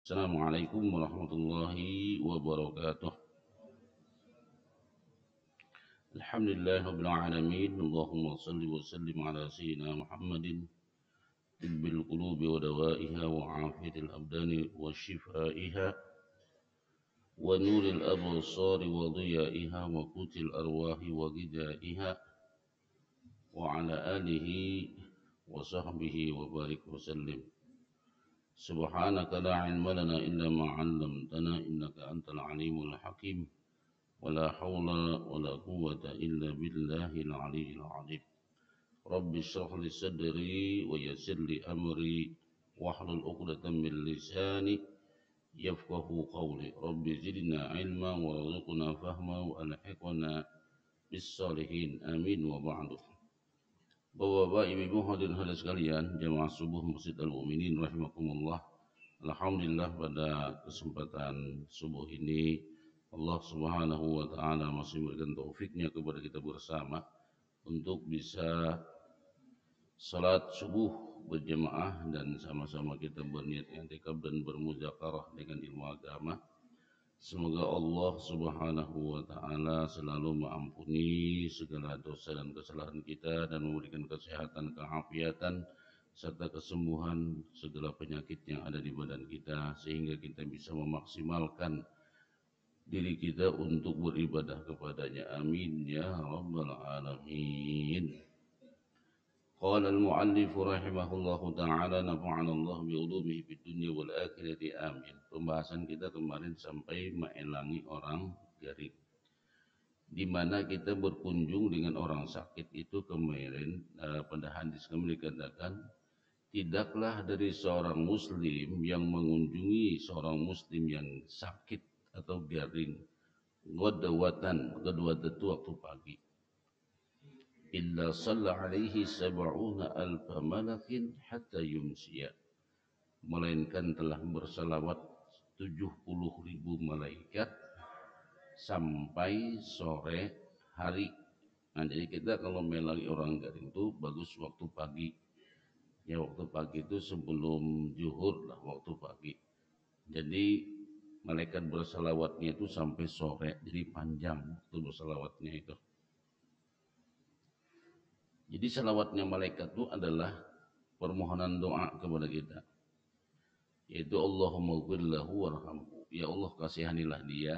Assalamualaikum warahmatullahi wabarakatuh. Alhamdulillah rabbil alamin. Allahumma salli wa sallim ala sayyidina Muhammadin tibbil qulubi wa dawaiha wa afiyatil abdani wa shifaiha wa nuril absari wa dhiyaiha wa qutil arwahi wa ghidaiha wa ala alihi wa sahbihi wa barik wa sallim. Subhanaka la ilma lana illa ma 'allamtana innaka antal alimul hakim. ولا حول ولا قوة إلا بالله العلي العظيم. رب اشرح لي صدري ويسر لي أمري واحلل عقدة من لساني يفقه قولي. رب زدنا علما وارزقنا فهما وألحقنا بالصالحين آمين وبعد. Bapak-bapak, ibu-ibu hadirin hadirat sekalian, jamaah subuh Masjid Al-Mu'minin rahimakumullah. Alhamdulillah pada kesempatan subuh ini Allah Subhanahu wa taala masih memberikan taufiknya kepada kita bersama untuk bisa salat subuh berjamaah dan sama-sama kita berniat i'tikaf dan bermuzakarah dengan ilmu agama. Semoga Allah Subhanahu wa taala selalu mengampuni segala dosa dan kesalahan kita dan memberikan kesehatan, keafiatan serta kesembuhan segala penyakit yang ada di badan kita sehingga kita bisa memaksimalkan diri kita untuk beribadah kepadanya. Amin ya rabbal alamin. Qala al-muallif rahimahullahu ta'ala nafa'ana Allah bi'ulumihi fid dunya wal akhirati amin. Pembahasan kita kemarin sampai mengelangi orang garing, di mana kita berkunjung dengan orang sakit itu kemarin. Pada hadis kami dikatakan tidaklah dari seorang muslim yang mengunjungi seorang muslim yang sakit atau garing ghadawatan, ghadawatan itu waktu pagi, illa shalla alaihi sab'una alfa malakin hatta yumsiya, melainkan telah bersalawat 70.000 malaikat sampai sore hari. Nah, jadi kita kalau melangi orang garing itu bagus waktu pagi. Ya, waktu pagi itu sebelum zuhur lah, waktu pagi. Jadi malaikat bersalawatnya itu sampai sore, jadi panjang waktu bersalawatnya itu. Jadi salawatnya malaikat itu adalah permohonan doa kepada kita, yaitu Allahumma ighfir lahu warhamhu, ya Allah kasihanilah dia,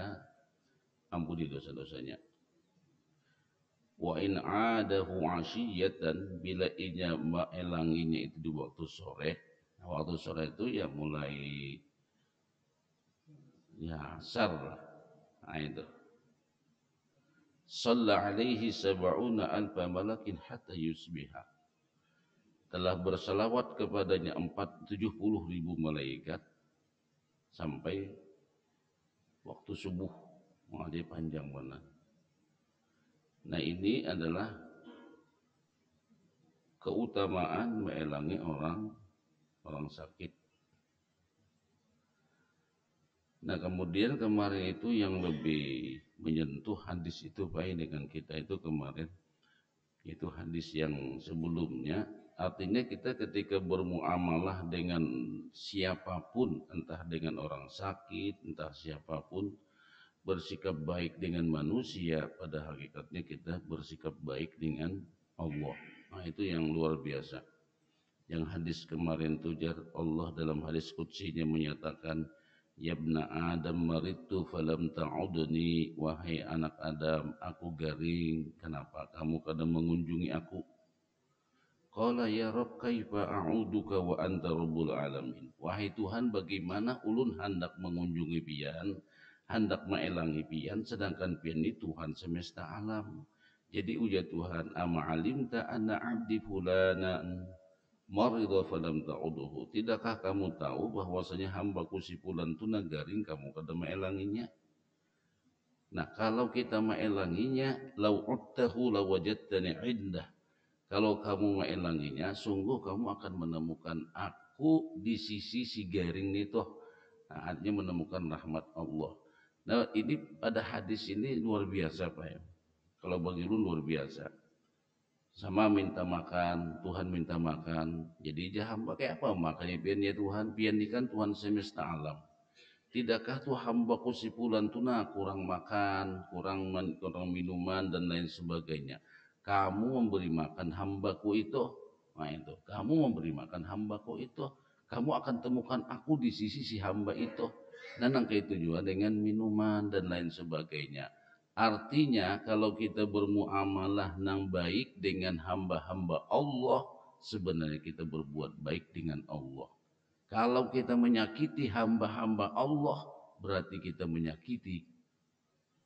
ampuni dosa-dosanya. Wa in adahu ashiyatan, bila ia elanginya itu di waktu sore. Waktu sore itu ya mulai ya asar. Nah itu. Shalla alaihi sab'una alfa malakin hatta yusbiha. Telah bersalawat kepadanya 70.000 malaikat sampai waktu subuh. Wah, dia panjang banget. Nah, ini adalah keutamaan melangi orang sakit. Nah, kemudian kemarin itu yang lebih menyentuh hadis itu baik dengan kita itu kemarin, itu hadis yang sebelumnya. Artinya kita ketika bermuamalah dengan siapapun, entah dengan orang sakit, entah siapapun, bersikap baik dengan manusia, pada hakikatnya kita bersikap baik dengan Allah. Nah, itu yang luar biasa. Yang hadis kemarin itu Allah dalam hadis qudsinya menyatakan, ya ibna Adam maritu falam ta'udni, wahai anak Adam, aku garing, kenapa kamu kadang mengunjungi aku? Qala ya Rabb kaifa a'uduka wa anta rabbul alamin. Wahai Tuhan, bagaimana ulun hendak mengunjungi pian, hendak maelangi pian, sedangkan pian ini Tuhan semesta alam. Jadi ujar Tuhan, ama alimta anna abdi fulanan marida falam ta'uduhu. Tidakkah kamu tahu bahwasanya hambaku si fulan itu garing, kamu kada maelanginya? Nah, kalau kita maelanginya, lau uttahu lawajadtani indah. Kalau kamu maelanginya, sungguh kamu akan menemukan aku di sisi si garing itu. Nah, artinya menemukan rahmat Allah. Nah, ini pada hadis ini luar biasa, Pak ya. Kalau bagi lu luar biasa. Sama minta makan, Tuhan minta makan. Jadi hamba kayak apa makanya pian ya Tuhan, pian ini kan Tuhan semesta alam. Tidakkah tuh hambaku si fulan tuh kurang makan, kurang minuman dan lain sebagainya. Kamu memberi makan hambaku itu. Nah itu, kamu memberi makan hambaku itu. Kamu akan temukan aku di sisi si hamba itu. Dan angka itu juga dengan minuman dan lain sebagainya. Artinya kalau kita bermuamalah nang baik dengan hamba-hamba Allah, sebenarnya kita berbuat baik dengan Allah. Kalau kita menyakiti hamba-hamba Allah, berarti kita menyakiti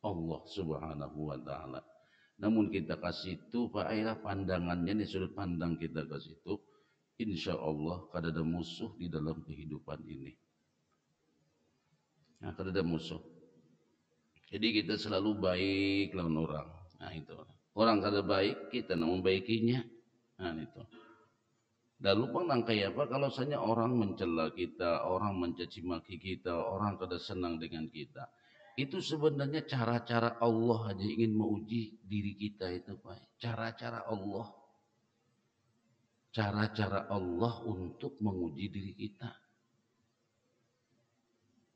Allah Subhanahu wa taala. Namun kita kasih itu Pak Ayah pandangannya nih, sudut pandang kita ke situ, insya Allah kada ada musuh di dalam kehidupan ini. Nah, kada ada musuh. Jadi kita selalu baik lawan orang. Nah itu. Orang kada baik, kita nak membaikinya. Nah itu. Dan lupa kayak apa kalau misalnya orang mencela kita, orang mencaci maki kita, orang kada senang dengan kita. Itu sebenarnya cara-cara Allah aja ingin menguji diri kita itu, Pak. Cara-cara Allah. Cara-cara Allah untuk menguji diri kita.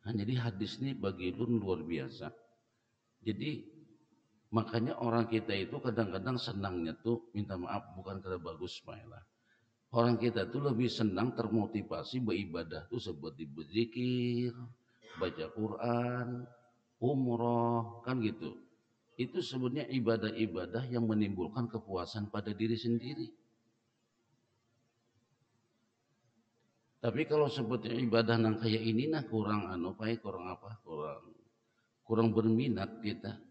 Nah, jadi hadis ini bagi Ibnu luar biasa. Jadi makanya orang kita itu kadang-kadang senangnya tuh minta maaf bukan karena bagus, Pak. Orang kita tuh lebih senang termotivasi beribadah tuh seperti berzikir, baca Quran, umroh, kan gitu. Itu sebenarnya ibadah-ibadah yang menimbulkan kepuasan pada diri sendiri. Tapi kalau seperti ibadah nang kayak ini nah kurang kurang berminat kita.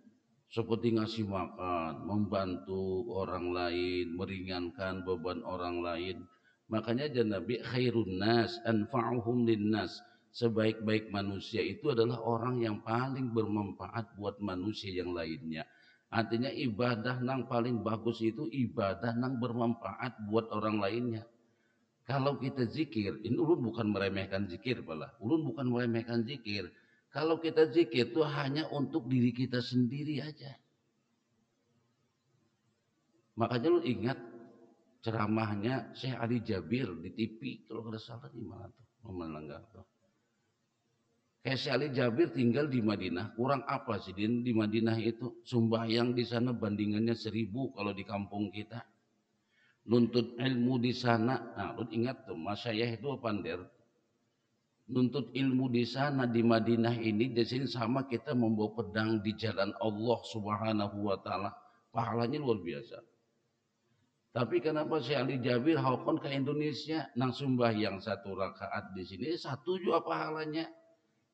Seperti ngasih makan, membantu orang lain, meringankan beban orang lain. Makanya Nabi khairun nas anfa'uhum linnas. Sebaik-baik manusia itu adalah orang yang paling bermanfaat buat manusia yang lainnya. Artinya ibadah nang paling bagus itu ibadah nang bermanfaat buat orang lainnya. Kalau kita zikir, ini ulun bukan meremehkan zikir pala. Ulun bukan meremehkan zikir. Kalau kita zikir itu hanya untuk diri kita sendiri aja. Makanya lu ingat ceramahnya Syekh Ali Jabir di TV kalau nggak salah di mana tuh, Memelanggar tuh. Kayak Syekh Ali Jabir tinggal di Madinah, kurang apa sih di Madinah itu? Sembahyang di sana bandingannya 1000 kalau di kampung kita. Nuntut ilmu di sana, nah lu ingat tuh masyayikh itu pandir. Nuntut ilmu di sana di Madinah ini di sini sama kita membawa pedang di jalan Allah Subhanahu wa taala. Pahalanya luar biasa. Tapi kenapa si Ali Jabir hakon ke Indonesia nang sembahyang 1 rakaat di sini 1 juga pahalanya?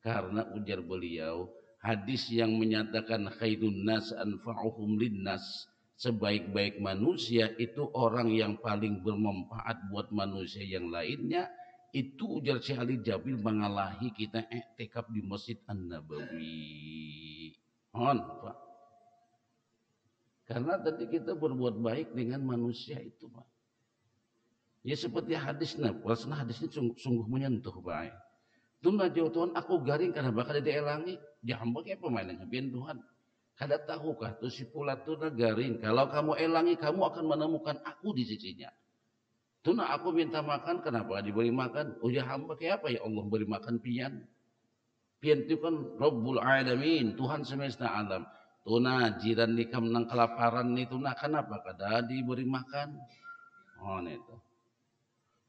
Karena ujar beliau hadis yang menyatakan khairun nas anfa'uhum linnas, sebaik-baik manusia itu orang yang paling bermanfaat buat manusia yang lainnya. Itu ujar Syekh Ali Jabir mengalahi kita i'tikaf di Masjid An-Nabawi. Pak. Karena tadi kita berbuat baik dengan manusia itu, Pak. Ya seperti hadisnya, rasanya hadisnya sungguh menyentuh, Pak. Tunda jauh Tuhan, aku garing karena bakal dielangi. Jambak kayak pemain dengan Tuhan. Kada tahukah tuh si pula tuna garing. Kalau kamu elangi, kamu akan menemukan aku di sisinya. Tuna aku minta makan, kenapa diberi makan? Oh ya hamba kayak apa ya Allah beri makan pian? Pian itu kan Rabbul Alamin, Tuhan semesta alam. Tuna jiran nikam nang kelaparan nih tuna kenapa kada diberi makan? Oh itu.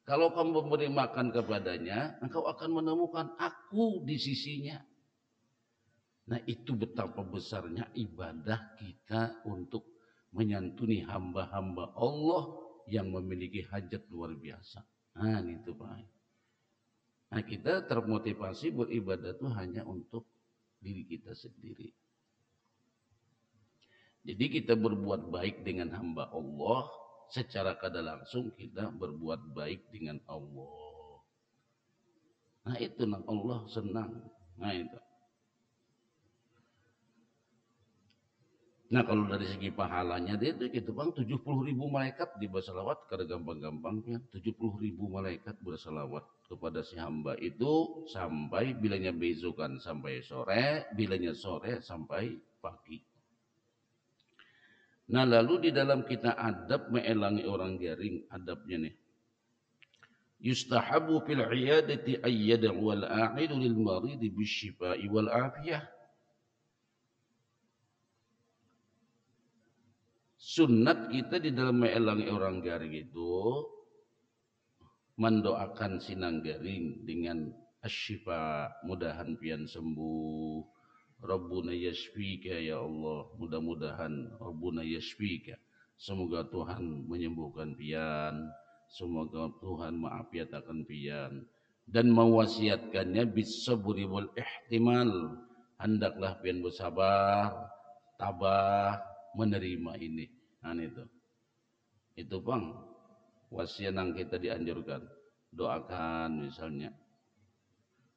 Kalau kamu memberi makan kepadanya, engkau akan menemukan aku di sisinya. Nah itu betapa besarnya ibadah kita untuk menyantuni hamba-hamba Allah yang memiliki hajat luar biasa. Nah itu Pak. Nah kita termotivasi beribadah itu hanya untuk diri kita sendiri. Jadi kita berbuat baik dengan hamba Allah, secara kada langsung kita berbuat baik dengan Allah. Nah itu nang Allah senang. Nah itu. Nah kalau dari segi pahalanya dia itu gitu bang 70.000 malaikat di bersalawat kada gampang-gampangnya 70.000 malaikat bersalawat kepada si hamba itu sampai bilanya besokan sampai sore, bilanya sore sampai pagi. Nah lalu di dalam kita adab meelangi orang garing adabnya nih. yustahabu fil iyadati ayyad'u wal a'idu lil marid bisyifa'i wal afiyah. Sunnat kita di dalam meelangi orang garing itu mendoakan sinang garing dengan asyifa, mudahan pian sembuh. Rabbuna yashfika ya Allah, mudah-mudahan Rabbuna yashfika. Semoga Tuhan menyembuhkan pian, semoga Tuhan mengafiatakan pian, dan mewasiatkannya bisabri wal ihtimal, hendaklah pian bersabar, tabah menerima ini. Nah itu bang wasiat yang kita dianjurkan, doakan misalnya.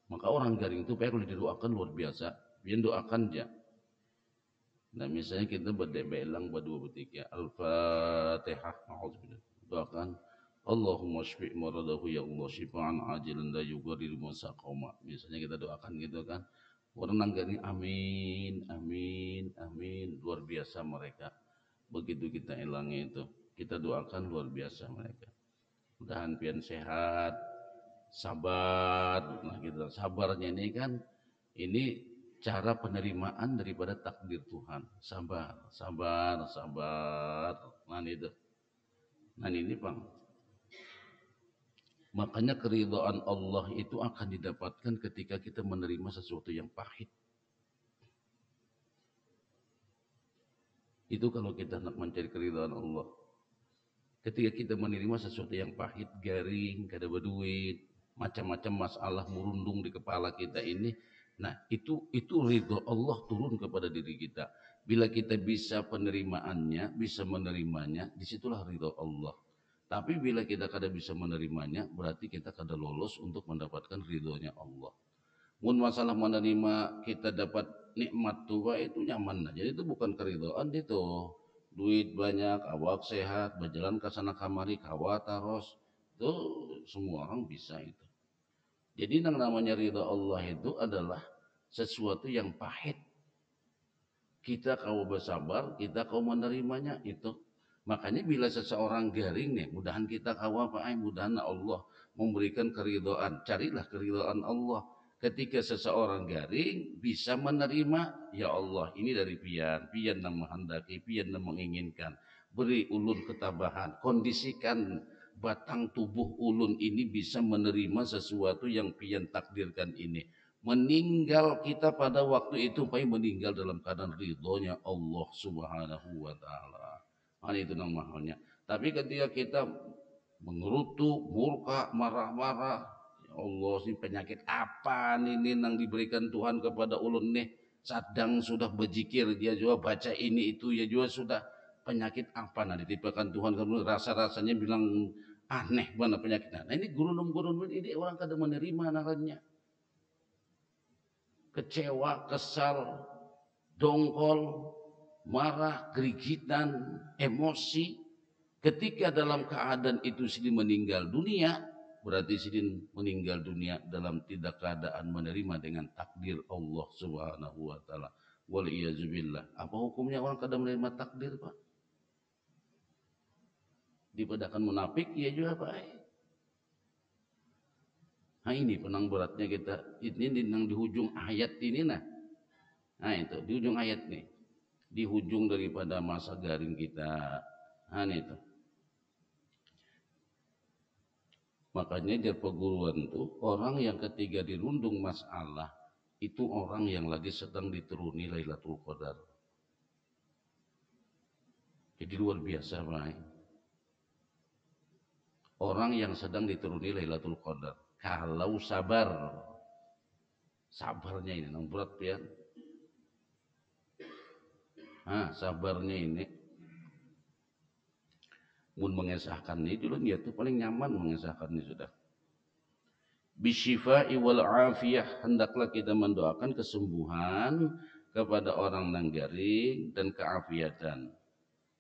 Maka orang garing itu kalau didoakan luar biasa, dia doakan aja. Nah misalnya kita belang berdua bertiga, Al-Fatihah, doakan Allahumma shfi' maradahu ya Allah shifaan ajilan la yughadiru saqama. Misalnya kita doakan gitu kan. Orang garing amin, amin, amin, luar biasa mereka. Begitu kita elangi itu, kita doakan luar biasa mereka. Mudahan pian sehat, sabar. Nah gitu, sabarnya ini kan ini cara penerimaan daripada takdir Tuhan. Sabar, sabar, sabar. Nah itu. Nah ini bang. Makanya keridhaan Allah itu akan didapatkan ketika kita menerima sesuatu yang pahit. Itu kalau kita nak mencari keridhaan Allah. Ketika kita menerima sesuatu yang pahit, garing, kada berduit, macam-macam masalah merundung di kepala kita ini, nah itu ridho Allah turun kepada diri kita. Bila kita bisa penerimaannya, bisa menerimanya, disitulah ridho Allah. Tapi bila kita kada bisa menerimanya, berarti kita kada lolos untuk mendapatkan ridhonya Allah. Mun masalah menerima kita dapat nikmat tua itu nyaman. Jadi itu bukan keridhaan itu. Duit banyak, awak sehat, berjalan ke sana kamari, kawa taros. Itu semua orang bisa itu. Jadi yang namanya ridha Allah itu adalah sesuatu yang pahit. Kita kau bersabar, kita kau menerimanya itu. Makanya bila seseorang garing nih, mudahan kita kawa apa mudahan Allah memberikan keridhaan. Carilah keridhaan Allah. Ketika seseorang garing bisa menerima, ya Allah ini dari pian yang menghendaki, pian yang menginginkan. Beri ulun ketabahan, kondisikan batang tubuh ulun ini bisa menerima sesuatu yang pian takdirkan ini. Meninggal kita pada waktu itu meninggal dalam keadaan ridhonya Allah Subhanahu wa taala. Itu namanya. Tapi ketika kita mengerutu, murka, marah-marah, ya Allah ini penyakit apa ini yang diberikan Tuhan kepada ulun nih? Sedang sudah berzikir, dia juga baca ini itu, ya juga sudah penyakit apa nah ditimpakan Tuhan, kamu rasa-rasanya bilang aneh mana penyakitnya. Nah ini gurunum ini orang kada menerima namanya. Kecewa, kesal, dongkol, marah, gerigitan, emosi. Ketika dalam keadaan itu sidin meninggal dunia, berarti sidin meninggal dunia dalam tidak keadaan menerima dengan takdir Allah Subhanahu wa taala. Waliyazubillah. Apa hukumnya orang kada menerima takdir, Pak? Dipadakan munafik ya juga, Pak. Nah ini penang beratnya kita. Ini yang di hujung ayat ini nah. Nah itu di ujung ayat nih. Di hujung daripada masa garing kita. Nah itu. Makanya di perguruan itu orang yang ketiga dirundung masalah itu orang yang lagi sedang dituruni Lailatul Qadar. Jadi luar biasa, Pak. Orang yang sedang dituruni Lailatul Qadar kalau sabar, sabarnya ini nang berat ya. Sabarnya ini mun mengesahkan ini dulu dia tuh paling nyaman mengesahkan ini sudah. Bisyifa'i wal afiyah, hendaklah kita mendoakan kesembuhan kepada orang yang garing dan keafiatan,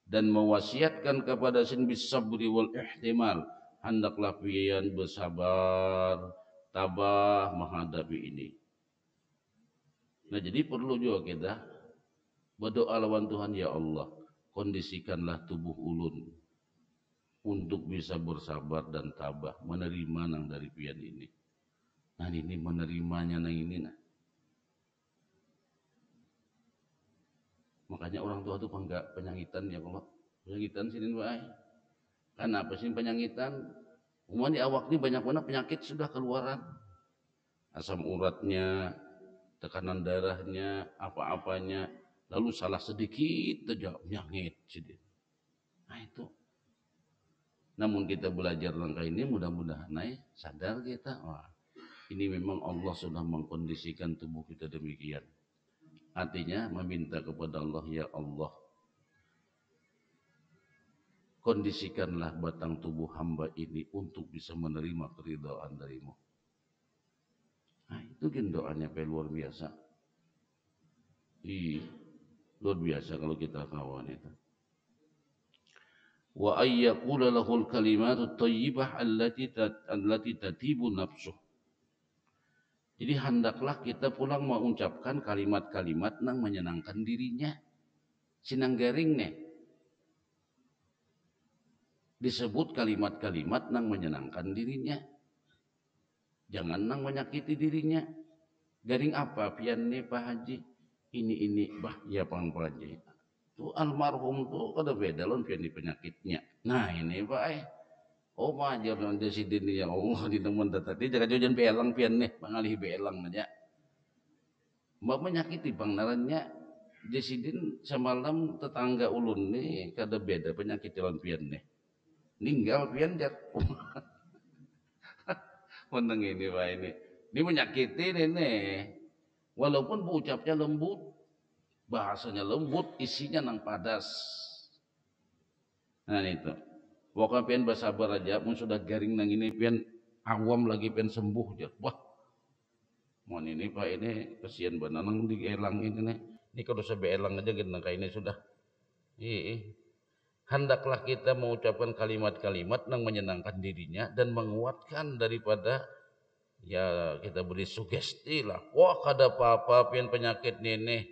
dan mewasiatkan kepada sin bisabri wal ihtimal, hendaklah pian bersabar tabah menghadapi ini. Nah jadi perlu juga kita berdoa lawan Tuhan, ya Allah kondisikanlah tubuh ulun untuk bisa bersabar dan tabah menerima nang dari pian ini. Nah ini menerimanya nang ini nah. Makanya orang tua tuh enggak penyangitan ya kalau penyangitan sini baik. Karena apa sih penyangitan? Umumnya di awak ini banyak banget penyakit sudah keluaran. Asam uratnya, tekanan darahnya, apa-apanya. Lalu salah sedikit saja penyakit. Nah itu. Namun kita belajar langkah ini mudah-mudahan sadar kita. Wah, ini memang Allah sudah mengkondisikan tubuh kita demikian. Artinya meminta kepada Allah, ya Allah, kondisikanlah batang tubuh hamba ini untuk bisa menerima keridhaan darimu. Nah itu kan doanya luar biasa. Luar biasa kalau kita kawan itu. Wa ayyakula lahul kalimatut thayyibah allati tatibu nafsuh. Jadi hendaklah kita pulang mengucapkan kalimat-kalimat yang menyenangkan dirinya. Sinang garing nih. Disebut kalimat-kalimat yang menyenangkan dirinya. Jangan nang menyakiti dirinya. Garing apa pian nih Pak Haji? Ini bah ya Pak Haji. Tuh almarhum tuh kada beda lon pian di penyakitnya. Nah ini Pak oh majar nanti sidin ya Allah di teman tadi jangan jangan belang pian nih pangalih belang aja. Mbak menyakiti bang narannya Desidin semalam tetangga ulun nih kada beda penyakit lawan pian nih. Ninggal pian jatuh. Meneng ini Pak ini. Ini menyakiti nih. Walaupun ucapnya lembut, bahasanya lembut, isinya nang padas. Nah itu. Pokoknya pian bersabar aja, pun sudah garing nang ini pian awam lagi pian sembuh aja. Wah, mohon ini Pak ini kesian benar nang dielang ini nih. Ini kalau saya belang aja gitu nang kayak ini sudah. Hendaklah kita mengucapkan kalimat-kalimat yang menyenangkan dirinya dan menguatkan daripada ya kita beri sugesti lah. Wah kada apa-apa pian penyakit nih,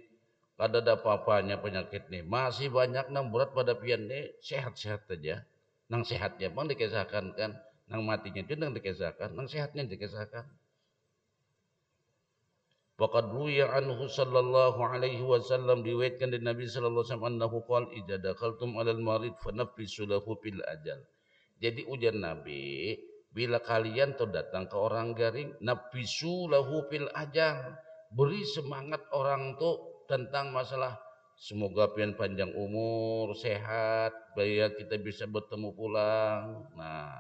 kada ada apa-apanya penyakit nih. Masih banyak nang berat pada pian nih sehat-sehat aja. Nang sehatnya bang dikisahkan kan, nang matinya itu nang dikisahkan, nang sehatnya dikisahkan. Waqad ruwiya anhu sallallahu alaihi wasallam diriwayatkan dari Nabi sallallahu alaihi wasallam annahu qala idza dakhaltum 'alal marid fanaffisu lahu bil ajal. Jadi ujar Nabi, bila kalian tuh datang ke orang garing, naffisu lahu bil ajal. Beri semangat orang tuh tentang masalah semoga pian panjang umur, sehat, biar kita bisa bertemu pulang. Nah,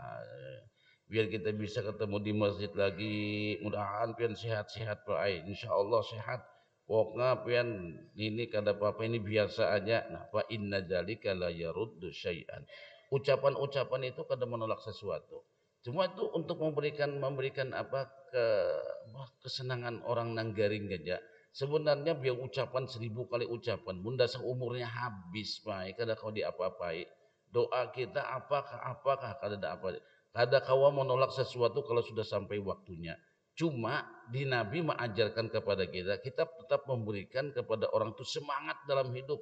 biar kita bisa ketemu di masjid lagi, mudah-mudahan pian sehat-sehat Pak ai, insyaallah sehat. Pokoknya pian ini kada apa-apa ini biasa aja. Nah, fa inna dzalika la yaruddu syai'an. Ucapan-ucapan itu kada menolak sesuatu. Cuma itu untuk memberikan apa kesenangan orang nang garing aja. Sebenarnya biar ucapan 1000 kali ucapan, bunda seumurnya habis Pak, kada kau diapa-apai. Doa kita apakah kada ada apa. Kada kawa menolak sesuatu kalau sudah sampai waktunya. Cuma di Nabi mengajarkan kepada kita, kita tetap memberikan kepada orang itu semangat dalam hidup.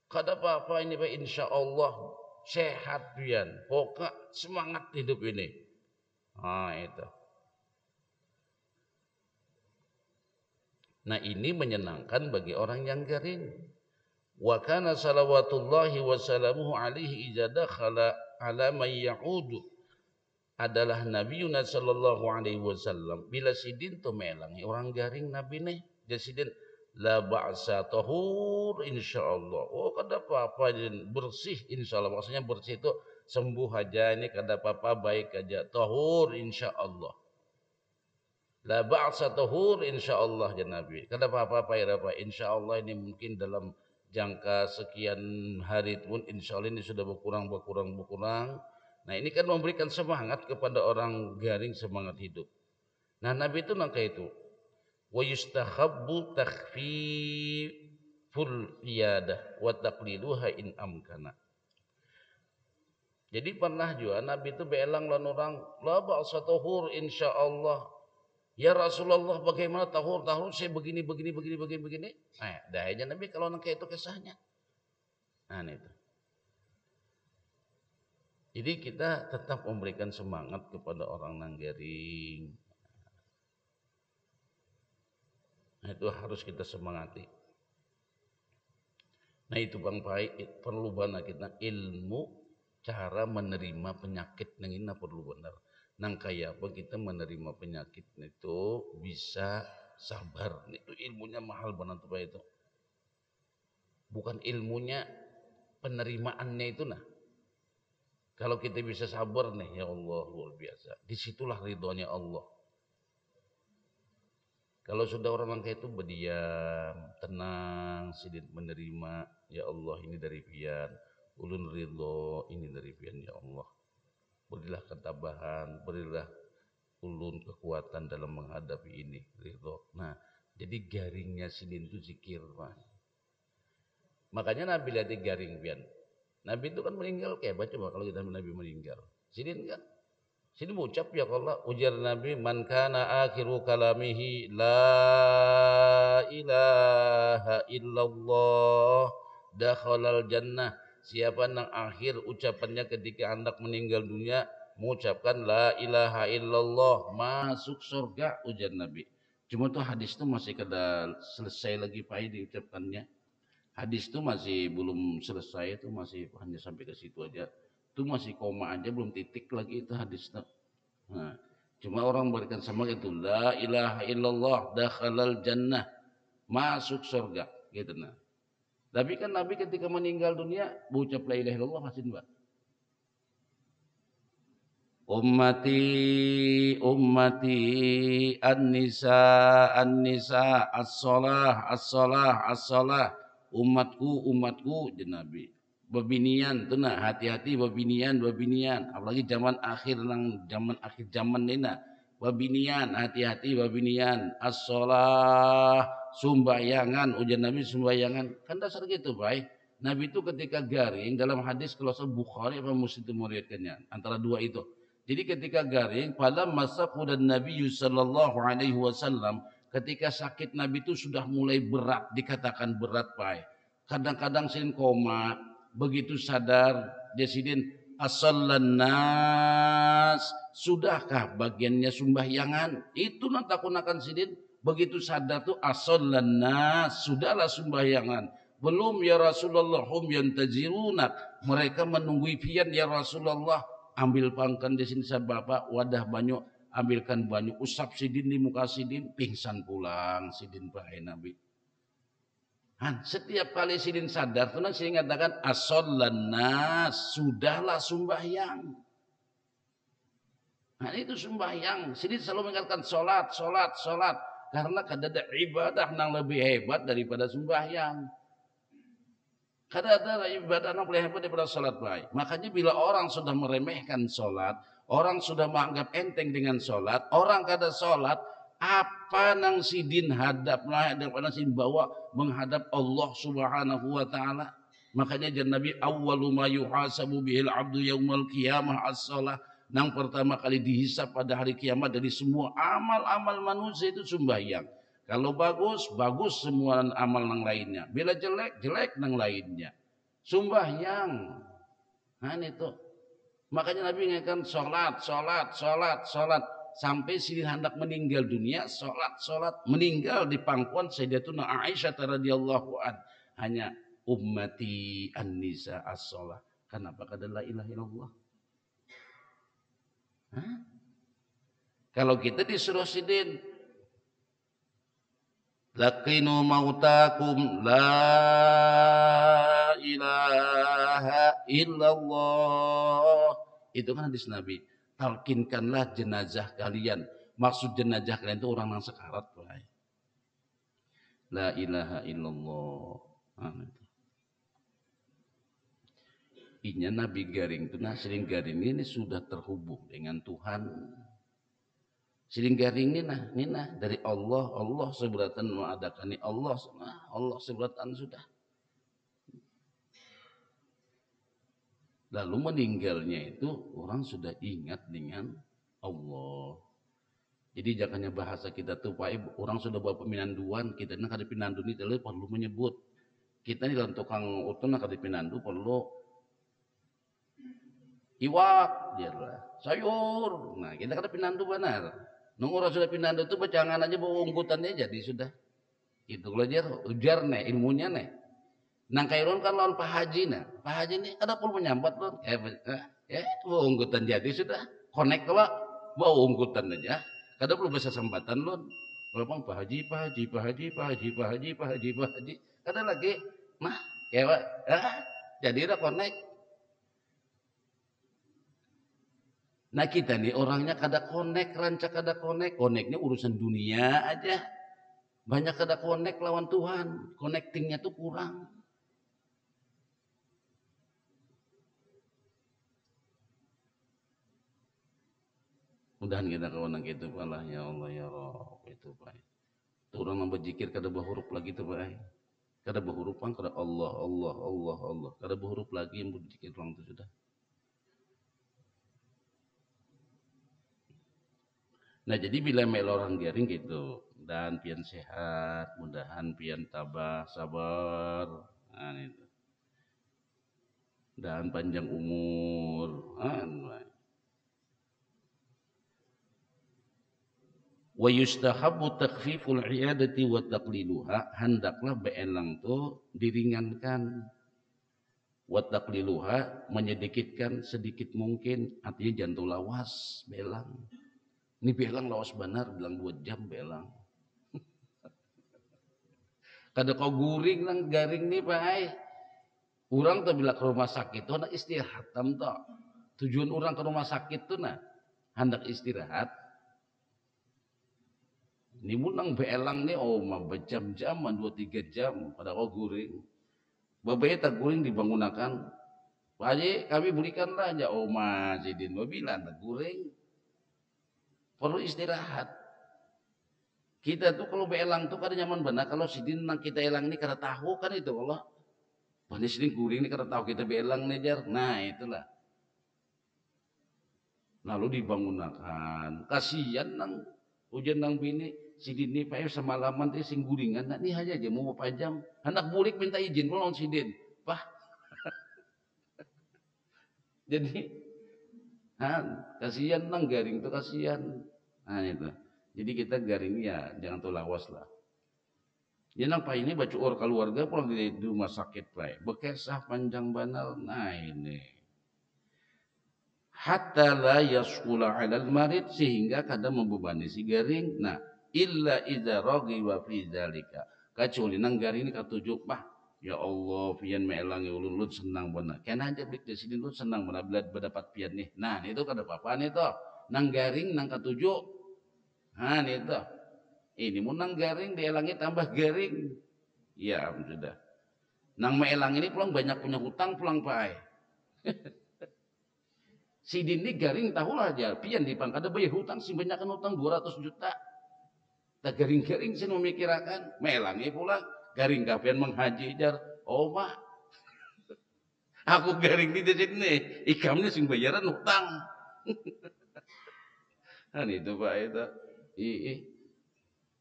Kada apa-apa ini Pak, insya Allah sehat pian. Pokok semangat hidup ini. Nah itu. Nah ini menyenangkan bagi orang yang garing. Wa kana salawatullahi wa salamuhu alaihi idza dakhala ala man ya'udu adalah Nabi Yunus sallallahu alaihi wasallam bila sidin tu melangi orang garing Nabi nih jadi sidin la ba'sa tahur insyaallah. Oh kada apa-apa bersih insyaallah, maksudnya bersih itu sembuh aja, ini kada apa-apa, baik aja, tahur insyaallah. La ba'sa tahur insyaallah ya Nabi. Kada apa-apa ya Pak, insyaallah ini mungkin dalam jangka sekian hari pun insyaallah ini sudah berkurang. Nah ini kan memberikan semangat kepada orang garing, semangat hidup. Nah Nabi itu nangka itu. Wa yustahabbu takhfiful iyadah wa taqliluha in amkana. Jadi pernah juga Nabi itu belang lan orang la ba'sa tahur insyaallah. Ya Rasulullah bagaimana tahur saya begini. Nah dah aja Nabi kalau nangka itu kisahnya. Nah itu. Jadi kita tetap memberikan semangat kepada orang Nanggaring. Nah, itu harus kita semangati. Nah itu Bang Pai, perlu banget kita ilmu cara menerima penyakit nang ina perlu benar. Nang kaya apa kita menerima penyakit itu bisa sabar. Itu ilmunya mahal banget Pak itu. Bukan ilmunya penerimaannya itu nah. Kalau kita bisa sabar nih ya Allah luar biasa. Disitulah ridhonya Allah. Kalau sudah orang kayak itu berdiam, tenang, sidin menerima, ya Allah ini dari pian, ulun ridho ini dari pian ya Allah. Berilah ketabahan, berilah ulun kekuatan dalam menghadapi ini, ridho. Nah, jadi garingnya sidin itu zikir, Pak. Makanya Nabi lihat garing pian. Nabi itu kan meninggal kayak coba kalau kita Nabi meninggal. Sidin kan sini ucap ya Allah ujar Nabi man kana akhiru kalamihi la ilaha illallah dakhalal jannah. Siapa yang akhir ucapannya ketika hendak meninggal dunia mengucapkan la ilaha illallah masuk surga ujar Nabi. Cuma tuh hadis itu masih kada selesai lagi Pak diucapkannya. Hadis itu masih belum selesai, itu masih hanya sampai ke situ aja. Itu masih koma aja belum titik lagi itu hadis itu. Nah, cuma orang berikan sama itu la ilaha illallah dakhalal jannah masuk surga gitu nah. Tapi kan Nabi ketika meninggal dunia berucap la ilaha illallah masih Mbak. Ummati ummati an-nisa an-nisa as-shalah as-shalah as-shalah umatku umatku Nabi babinian tuh nah hati-hati babinian babinian apalagi zaman akhir nang zaman akhir zaman nina babinian hati-hati babinian as-shalah sumbayangan ujar Nabi sumbayangan kan dasar gitu baik Nabi itu ketika garing dalam hadis kalau Bukhari apa Muslim itu meriwayatkannya antara dua itu. Jadi ketika garing pada masa dan Nabi sallallahu alaihi wasallam ketika sakit Nabi itu sudah mulai berat dikatakan berat Pak. Kadang-kadang sin koma begitu sadar dia sidin asallan nas sudahkah bagiannya sembahyangan itu nanti aku akan sidin begitu sadar tuh asallan nas sudahlah sembahyangan belum ya Rasulullah hum yantaziruna mereka menunggu pian ya Rasulullah ambil pangkan di sini saya bapak wadah banyak ambilkan banyak usap sidin di muka sidin pingsan pulang sidin bahai Nabi. Setiap kali sidin sadar tuh saya mengatakan asollan nas sudahlah sembahyang. Nah itu sembahyang sidin selalu mengatakan sholat karena kada ada ibadah yang lebih hebat daripada sembahyang. Kada ada ibadah yang lebih hebat daripada salat baik. Makanya bila orang sudah meremehkan salat, orang sudah menganggap enteng dengan salat, orang kada salat, apa nang sidin hadap lah daripada sidin bawa menghadap Allah Subhanahu wa taala. Makanya jan Nabi awwalu ma yuhasabu bihil abdu yaumal qiyamah as-shalah. Nang pertama kali dihisap pada hari kiamat dari semua amal-amal manusia itu sembahyang. Kalau bagus, bagus semua amal nang lainnya. Bila jelek, jelek nang lainnya. Sembahyang. Nah itu. Makanya Nabi ingatkan sholat. Sampai si hendak meninggal dunia, sholat. Meninggal di pangkuan Sayyidatuna Aisyah radhiyallahu an. Hanya ummati an-nisa as-sholah. Kenapa kada la ilaha illallah? Kalau kita disuruh sidin laqinu mautakum la ilaha illallah. Itu kan hadis Nabi. Talkinkanlah jenazah kalian. Maksud jenazah kalian itu orang yang sekarat. La ilaha illallah. Inya Nabi garing itu nah sering garing ini sudah terhubung dengan Tuhan. Siling garing ini nah dari Allah seberatan mengadakan Allah seberatan sudah. Lalu meninggalnya itu orang sudah ingat dengan Allah. Jadi jangannya bahasa kita tuh Pak, orang sudah bawa peminanduan, kita nak ada pinandu ini perlu menyebut. Kita ini dalam tukang utun nak ada pinandu perlu iwak, dia lah, sayur. Nah, kita kada pinandu benar. Nung orang sudah pinandu itu bacangan aja bawa ungkutannya jadi sudah. Itu belajar ujar nih ilmunya nih. Nang kairon kan lawan Pak Haji nah. Pak Haji ini ada perlu menyambat loh. Bawa ungkutan jadi sudah. Connect kalau bawa ungkutan aja. Kada perlu bahasa sambatan loh. Kalau Pak Haji, Pak Haji, Pak Haji, Pak Haji, Pak Haji, Pak Haji, Pak Haji. Kada lagi, nah, kayak jadi udah connect. Nah kita nih orangnya kada connect, rancak kada connect. Connectnya urusan dunia aja. Banyak kada connect lawan Tuhan. Connectingnya tuh kurang. Mudahan kita kawan gitu Allah ya Allah ya Rabb itu baik. Turun yang berzikir kada berhuruf lagi itu baik. Kada berhuruf kan kada Allah Allah Allah Allah. Kada berhuruf lagi yang berzikir orang itu sudah. Nah jadi bila mel orang garing gitu dan pian sehat, mudahan pian tabah, sabar, nah, itu. Dan panjang umur, wa yustahabu takhfiful iyadati wa taqliluha, hendaklah beelang tuh diringankan, wa taqliluha menyedikitkan sedikit mungkin, artinya jantung lawas beelang. Ini beelang lawas benar bilang 2 jam beelang. Kada kau guring lang garing nih Pak ai. Urang tuh bila ke rumah sakit tuh hendak istirahat tam toh. Tujuan orang ke rumah sakit tuh nah hendak istirahat. Ini munang beelang nih mah berjam-jaman 2-3 jam pada kau guring. Babai tak guring dibangunakan. Pak Haji kami belikanlah aja mah jadin mobilan tak guring. Perlu istirahat. Kita tuh kalau beelang tuh kada nyaman benar kalau sidin nang kita elang ini kada tahu kan itu Allah. Panis sidin guring ini kada tahu kita beelang nih jar. Nah itulah. Lalu dibangunakan. Kasihan nang hujan nang bini sidin ini payo semalaman teh sing guringan. Nah ini aja mau apa jam. Anak bulik minta izin pulang sidin. Pah. Jadi kasihan nang garing tuh kasihan. Nah itu. Jadi kita garing ya jangan tuh lawas lah. Ya nang ini baca keluarga pulang di rumah sakit play. Bekesah panjang banal. Nah ini. Hatta la yasqula 'alal marid, sehingga kadang membebani si garing. Nah, illa idza raghiba fi dzalika. Kecuali nang garing ini katujuk bah. Ya Allah, pian meelangi ulun lut senang benar. Kena aja blik di sini lut senang benar bila berdapat pian nih. Nah, itu kada apa-apa nih toh. Nang garing nang katujuk. Nah, nih toh. Ini mau nang garing dielangi tambah garing. Ya, sudah. Nang meelang ini pulang banyak punya hutang pulang pae. Si Dini garing tahu aja, pian di pang kada bayar hutang, si banyak hutang 200 juta. Tak garing-garing sih memikirkan, melangi pula garing kapian menghaji jar. Oh mak, aku garing di sini, ikamnya sing bayaran hutang. Kan itu Pak itu.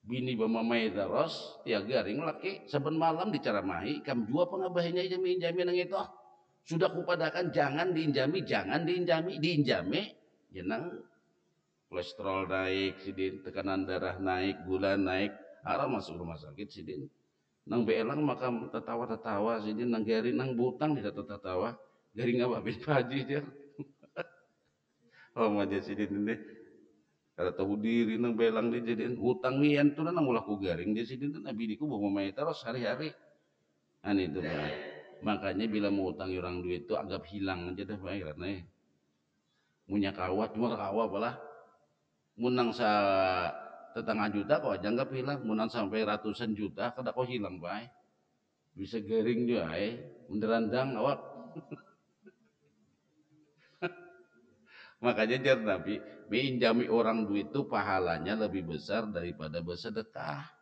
Bini bamamai terus, ya garing laki saben malam diceramahi, ikam jua pengabahinya jami-jami nang itu. Sudah kupadakan jangan diinjami, diinjami, jenang kolesterol naik, sidin, tekanan darah naik, gula naik, arah masuk rumah sakit sidin. Nang beelang maka tertawa sidin, nang garing nang butang tidak tertawa, garing apa bin haji dia. Oh maja sidin ini, kada tahu diri nang beelang dia jadiin hutang wian tuh nang ulah ku garing dia sidin tuh nabi diku bawa main terus hari-hari. Ani itu baik. Makanya bila mau utang orang duit itu anggap hilang aja dah baik karena punya kawat cuma kawat apalah munang sa tetangga juta kok aja anggap hilang munang sampai ratusan juta kada kok hilang baik bisa garing juga menderandang awak. Makanya jar Nabi minjami orang duit itu pahalanya lebih besar daripada bersedekah.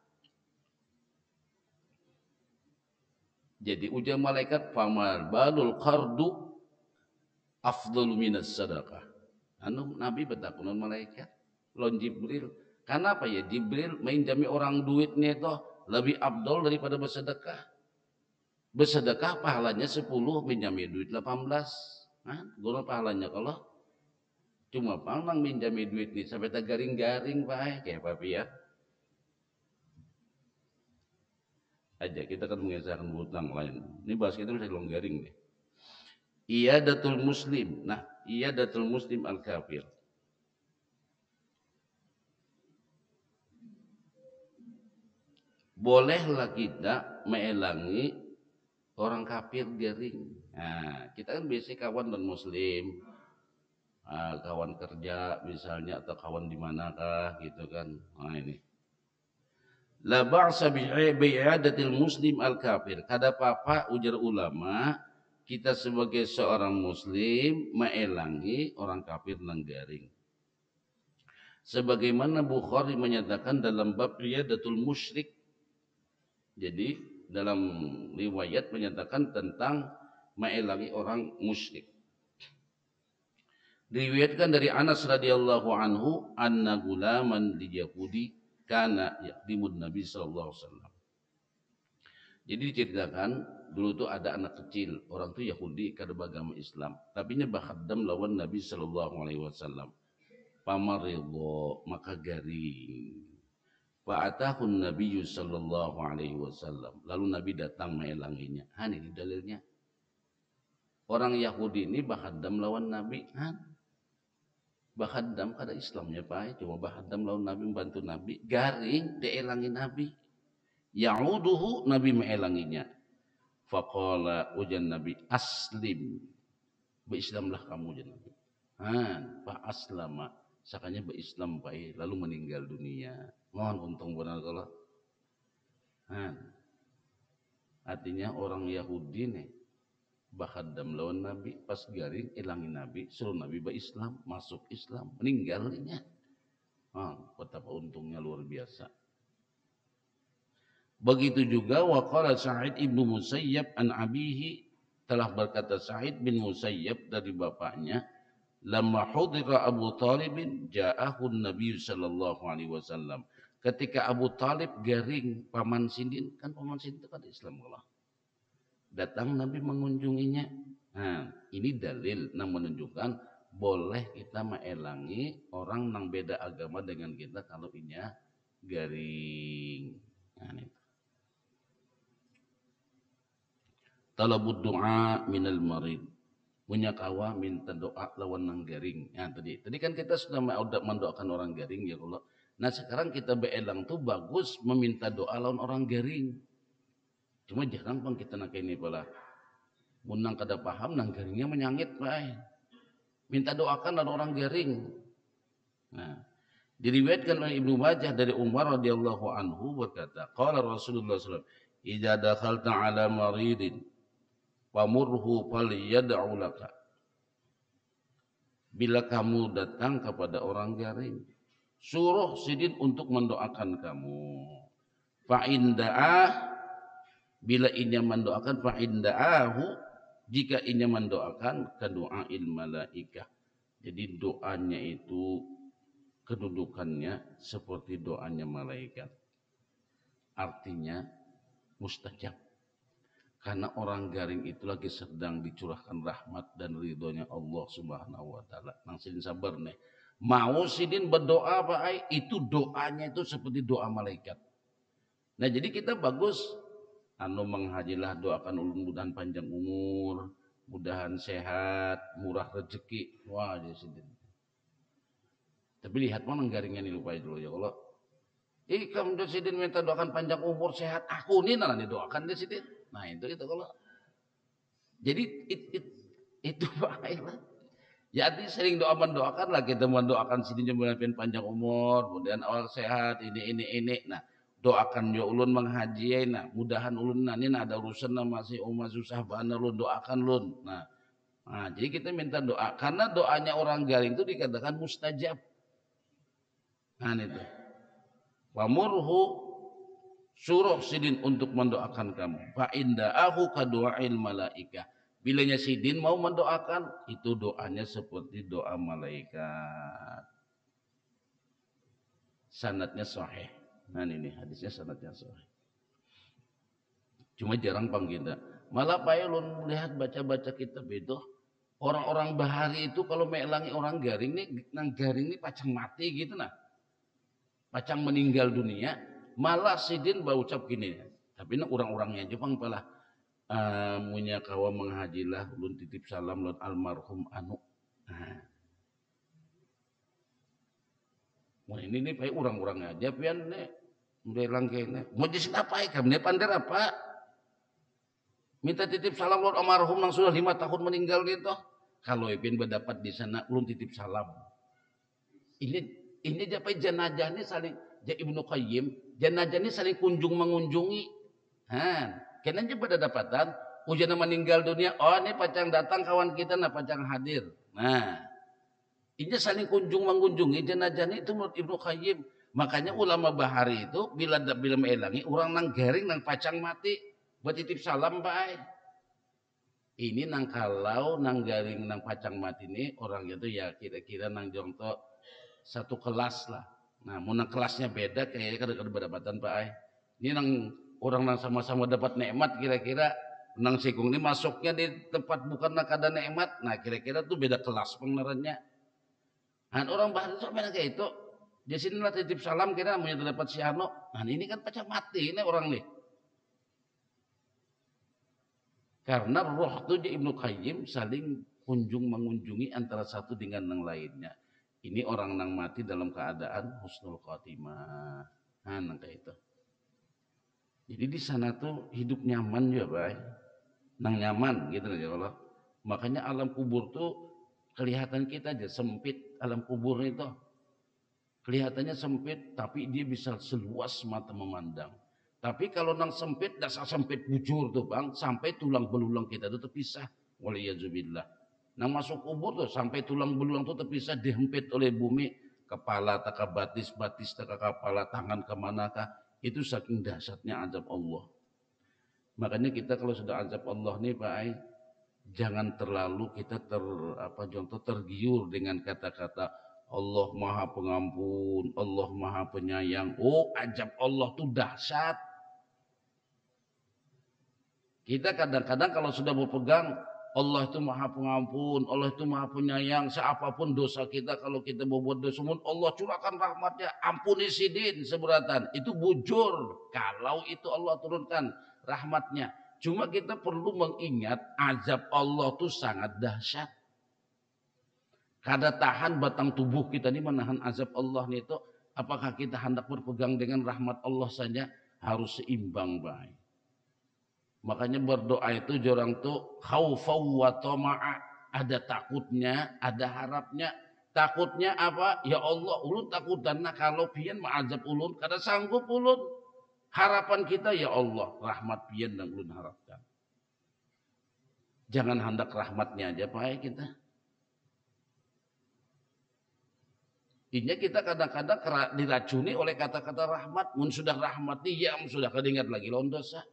Jadi ujar malaikat famal balul qardu afdhalu minas sadaqah. Anu Nabi betakunan malaikat lon Jibril. Karena apa ya Jibril minjami orang duitnya itu lebih afdol daripada bersedekah. Bersedekah pahalanya 10, minjami duit 18. Guna pahalanya kalau cuma pang minjami duit nih sampai tak garing-garing Pak kayak papi ya. Aja kita kan mengesahkan hutang lain. Ini bahas kita bisa garing deh. Iyadatul muslim. Nah, iyadatul muslim al kafir. Bolehlah kita melangi orang kafir garing. Nah, kita kan biasa kawan non muslim, kawan kerja misalnya atau kawan di manakah gitu kan. Nah ini. La ba'sa bi'adatil muslim al kafir. Kada apa ujar ulama, kita sebagai seorang muslim melangi orang kafir nang garing. Sebagaimana Bukhari menyatakan dalam bab iyadatul musyrik. Jadi dalam riwayat menyatakan tentang melangi orang musyrik. Diriwayatkan dari Anas radhiyallahu anhu anna gulaman li Yahudi kana yaqdimun Nabi sallallahu alaihi wasallam. Jadi diceritakan dulu tuh ada anak kecil, orang tuh Yahudi kada beragama Islam, tapi nya bakhaddam lawan Nabi sallallahu alaihi wasallam. Pamaridho maka garing. Fa'atahun Nabi sallallahu alaihi wasallam. Lalu Nabi datang melanginya. Ini dalilnya. Orang Yahudi ini bakhaddam lawan Nabi. Bakhaddam kada Islamnya Pak, cuma bakhaddam lawan Nabi, membantu Nabi, garing dielangi Nabi. Ya'uduhu Nabi melanginya. Faqala ujan Nabi aslim. Berislamlah kamu ujan Nabi. Fa aslama. Sakanya berislam Pak, lalu meninggal dunia. Mohon untung benar kalau. Artinya orang Yahudi nih bakhaddam lawan Nabi, pas garing ilangi Nabi, suruh Nabi Islam, masuk Islam, meninggalnya. Betapa untungnya luar biasa. Begitu juga waqala Sa'id ibnu Musayyab an abihi, telah berkata Sa'id bin Musayyab dari bapaknya, lamma hudira Abu Talib ja'ahu Nabi sallallahu alaihi wasallam. Ketika Abu Talib garing paman Sindin, kan paman Sindin itu kan Islam Allah. Datang Nabi mengunjunginya. Ini dalil yang menunjukkan boleh kita melangi orang yang beda agama dengan kita kalau inya garing. Talabud doa minal marid. Punya kawa minta doa lawan nang garing. Tadi kan kita sudah mendoakan orang garing ya Allah. Nah sekarang kita beelang tuh bagus meminta doa lawan orang garing. Cuma jarang bang kita nak ini pula. Munang kada paham nang garingnya menyangit Pak. Minta doakan lawan orang garing. Nah, diriwayatkan oleh Ibnu Majah dari Umar radhiyallahu anhu berkata, qala Rasulullah sallallahu alaihi wasallam, "Idza dakhalta 'ala maridin famurhu falyad'u laka." Bila kamu datang kepada orang garing, suruh sidin untuk mendoakan kamu. Fa inda'ah, bila inya mendoakan, fa inda'ahu, jika inya mendoakan, kedoail malaikah. Jadi doanya itu kedudukannya seperti doanya malaikat. Artinya mustajab. Karena orang garing itu lagi sedang dicurahkan rahmat dan ridhonya Allah Subhanahu wa taala. Nang sidin sabar nih. Mau sidin berdoa Pak, itu doanya itu seperti doa malaikat. Nah, jadi kita bagus menghajilah, doakan ulun mudahan panjang umur, mudahan sehat, murah rezeki. Wah, jadi sidin. Tapi lihat mana garingnya nih lupa dulu ya Allah. Kamu udah sidin minta doakan panjang umur sehat, aku nih nana didoakan dia sidin. Nah itu kalau. Jadi itu baiklah. Jadi sering mendoakan lah kita mendoakan sidin jembalan panjang umur, kemudian awal sehat, ini. Nah doakan ya ulun menghaji, nah mudahan ulun ini ada urusan masih susah banget ulun doakan ulun. Nah, jadi kita minta doa karena doanya orang garing itu dikatakan mustajab. Nah itu. Wamurhu, suruh sidin untuk mendoakan kamu. Fa inda'ahu kadu'ail malaikah. Bilanya sidin mau mendoakan, itu doanya seperti doa malaikat. Sanadnya sahih. Nah ini hadisnya sanadnya sahih. Cuma jarang pang kita. Malah payah lu melihat baca-baca kitab itu, Orang-orang bahari itu kalau melangi orang garing nih, nang garing nih pacang mati gitu nah. Pacang meninggal dunia, malah sidin bau ucap gini. Tapi nah orang-orangnya Jepang pala munya kawa menghajilah ulun titip salam lot almarhum anu. Nah, ini nih pakai orang-orangnya aja pian nih. Belang kayaknya. Mau jisin apa ya? Kami pandai apa? Minta titip salam lot almarhum yang sudah 5 tahun meninggal gitu. Kalau Ipin berdapat di sana, ulun titip salam. Ini apa jenazah ini saling Ibnu Qayyim, jenazah ini saling kunjung mengunjungi. Kenapa pada dapatan ujian meninggal dunia, oh ini pacang datang kawan kita nah pacang hadir. Nah, ini saling kunjung mengunjungi jenazah itu menurut Ibnu Qayyim. Makanya ulama bahari itu bila melangi orang nang garing nang pacang mati buat titip salam baik. Ini nang kalau nang garing nang pacang mati ini orang itu ya kira-kira nang jongto satu kelas lah. Nah, mau nang kelasnya beda kayaknya kada berdapatan Pak Ai. Ini nang orang nang sama-sama dapat nikmat kira-kira nang sikung ini masuknya di tempat bukan nak ada nikmat. Nah, kira-kira tuh beda kelas pengenarannya. Nah, orang bahar itu kayak itu. Di sinilah titip salam kira mau dapat si Ano. Nah, ini kan pacang mati ini orang nih. Karena roh itu Ibnu Qayyim saling kunjung mengunjungi antara satu dengan yang lainnya. Ini orang nang mati dalam keadaan husnul khotimah. Nah, kayak itu. Jadi di sana tuh hidup nyaman ya, Pak. Nang nyaman gitu aja Allah. Makanya alam kubur tuh kelihatan kita aja sempit alam kubur itu. Kelihatannya sempit tapi dia bisa seluas mata memandang. Tapi kalau nang sempit dasar sempit bujur tuh, Bang, sampai tulang belulang kita itu terpisah. Waliyazubillah. Nang masuk kubur tuh sampai tulang belulang tuh terpisah dihempit oleh bumi, kepala tak batis tak kepala, tangan kemanakah, itu saking dahsyatnya azab Allah. Makanya kita kalau sudah azab Allah nih Pak Ai, jangan terlalu kita tergiur dengan kata-kata Allah Maha Pengampun, Allah Maha Penyayang. Oh, azab Allah tuh dahsyat. Kita kadang-kadang kalau sudah berpegang Allah itu Maha Pengampun, Allah itu Maha Penyayang, seapapun dosa kita kalau kita berbuat dosa, Allah curahkan rahmatnya, ampuni sidin seberatan. Itu bujur kalau itu Allah turunkan rahmatnya. Cuma kita perlu mengingat azab Allah itu sangat dahsyat. Kada tahan batang tubuh kita ini menahan azab Allah itu. Apakah kita hendak berpegang dengan rahmat Allah saja? Harus seimbang baik. Makanya berdoa itu orang tuh khaufau wa tama'a, ada takutnya, ada harapnya. Takutnya apa? Ya Allah, ulun takutan nah kalau pian ma'azab ulun, kada sanggup ulun. Harapan kita ya Allah, rahmat pian dan ulun harapkan. Jangan hendak rahmatnya aja Pak kita. Ini kita kadang-kadang diracuni oleh kata-kata rahmat. Mun sudah rahmat diam, sudah kedingat lagi lawan dosa.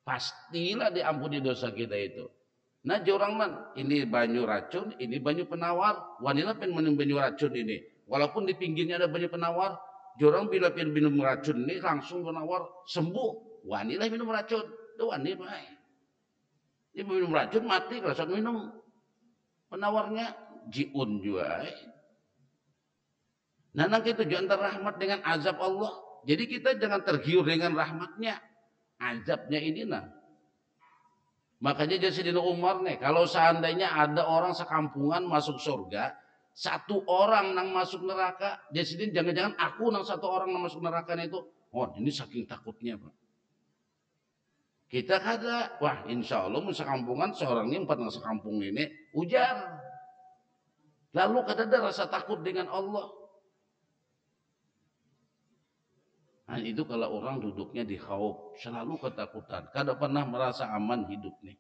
Pastilah diampuni dosa kita itu. Nah jorang man, ini banyu racun, ini banyu penawar. Wanita minum banyu racun ini. Walaupun di pinggirnya ada banyu penawar, jorang bila minum racun ini langsung penawar sembuh. Wanita minum racun, itu wanita baik. Dia minum racun mati, kalau minum penawarnya jiun juga. Nah nanti tujuan rahmat dengan azab Allah. Jadi kita jangan tergiur dengan rahmatnya. Azabnya ini nah. Makanya jadi Sayyidina Umar nih, kalau seandainya ada orang sekampungan masuk surga, satu orang nang masuk neraka, jadi jangan-jangan aku nang satu orang nang masuk neraka itu. Oh ini saking takutnya Pak. Kita kada, wah insya Allah sekampungan seorang ini empat nang sekampung ini ujar. Lalu kada ada rasa takut dengan Allah. Nah, itu kalau orang duduknya di khauf, selalu ketakutan, kada pernah merasa aman hidup nih.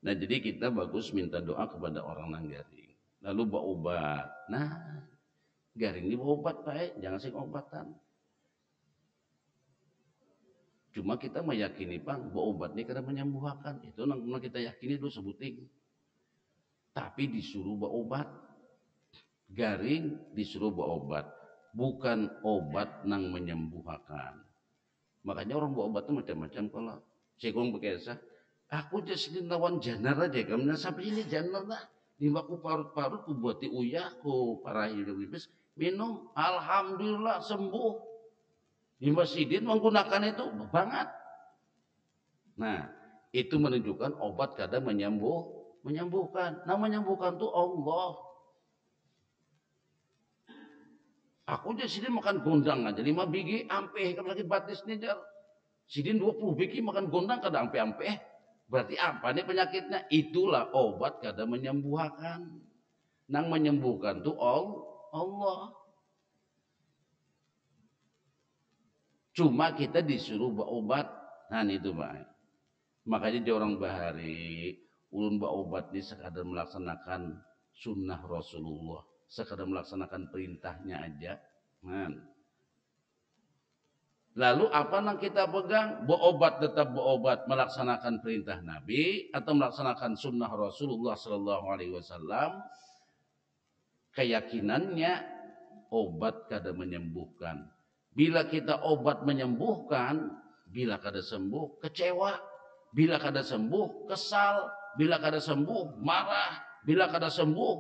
Nah, jadi kita bagus minta doa kepada orang nang garing. Lalu bawa obat. Nah, garing ini bawa obat Pak, jangan sing obatan. Cuma kita meyakini Pak, bawa obat ini kada menyembuhkan. Itu nang kita yakini dulu sebuting. Tapi disuruh bawa obat. Garing disuruh bawa obat, bukan obat nang menyembuhkan. Makanya orang bawa obat itu macam-macam kalau Cikung bekesa. Aku jadi lawan janar aja, kamu sampai ini janar lah. Di baku parut-parut ku buati uyah ku para hidupis minum, alhamdulillah sembuh. Di masjidin menggunakan itu banget. Nah, itu menunjukkan obat kadang menyembuhkan. Nah, menyembuhkan tuh Allah. Aku aja sini makan gondang aja 5 biji ampe kalau sakit batis nih jar. Sidin 20 biji makan gondang kada ampe-ampe. Berarti apa nih penyakitnya? Itulah obat kada menyembuhkan. Nang menyembuhkan tuh Allah. Cuma kita disuruh berobat. Nah itu Pak. Makanya dia orang bahari ulun berobat ini sekadar melaksanakan sunnah Rasulullah. Sekadar melaksanakan perintahnya aja. Nah. Lalu apa yang kita pegang? Berobat tetap berobat melaksanakan perintah Nabi atau melaksanakan sunnah Rasulullah Sallallahu Alaihi Wasallam. Keyakinannya obat kada menyembuhkan. Bila kita obat menyembuhkan, bila kada sembuh kecewa, bila kada sembuh kesal, bila kada sembuh marah, bila kada sembuh,